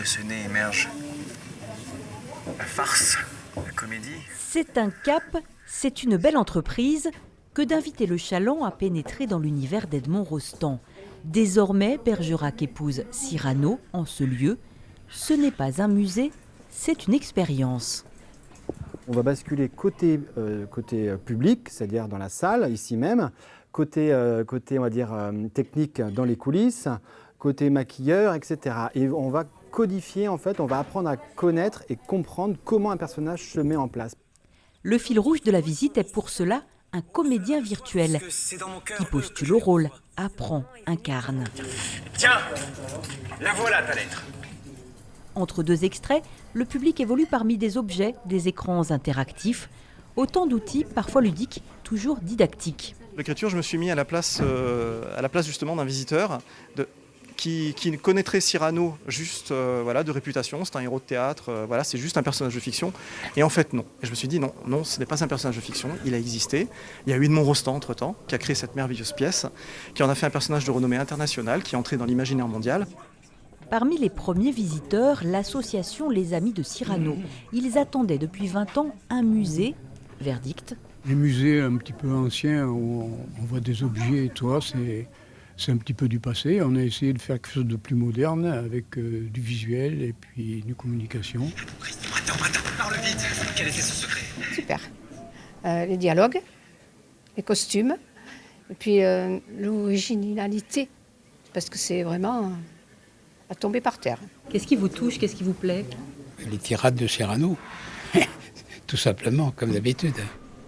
De ce nez émerge la farce, la comédie. C'est un cap, c'est une belle entreprise que d'inviter le Chaland à pénétrer dans l'univers d'Edmond Rostand. Désormais, Bergerac épouse Cyrano en ce lieu. Ce n'est pas un musée, c'est une expérience. On va basculer côté public, c'est-à-dire dans la salle, ici même, côté on va dire, technique dans les coulisses, côté maquilleur, etc. Et on va codifier, en fait, on va apprendre à connaître et comprendre comment un personnage se met en place. Le fil rouge de la visite est pour cela un comédien virtuel qui postule au rôle, apprend, incarne. Tiens, la voilà ta lettre. Entre deux extraits, le public évolue parmi des objets, des écrans interactifs, autant d'outils parfois ludiques, toujours didactiques. L'écriture, je me suis mis à la place justement d'un visiteur qui connaîtrait Cyrano juste de réputation, c'est un héros de théâtre, c'est juste un personnage de fiction. Et en fait non. Et je me suis dit non, ce n'est pas un personnage de fiction, il a existé. Il y a eu Edmond Rostand entre-temps, qui a créé cette merveilleuse pièce, qui en a fait un personnage de renommée internationale, qui est entré dans l'imaginaire mondial. Parmi les premiers visiteurs, l'association Les Amis de Cyrano. Ils attendaient depuis 20 ans un musée. Verdict. Les musées un petit peu anciens où on voit des objets et tout, c'est un petit peu du passé. On a essayé de faire quelque chose de plus moderne avec du visuel et puis une communication. Parle vite. Quel était ce secret? Super. Les dialogues, les costumes, et puis l'originalité, parce que c'est vraiment à tomber par terre. Qu'est-ce qui vous touche, qu'est-ce qui vous plaît? Les tirades de Cyrano, tout simplement, comme d'habitude.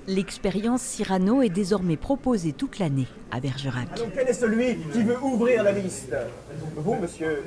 L'expérience Cyrano est désormais proposée toute l'année à Bergerac. Alors, quel est celui qui veut ouvrir la liste? Vous, monsieur?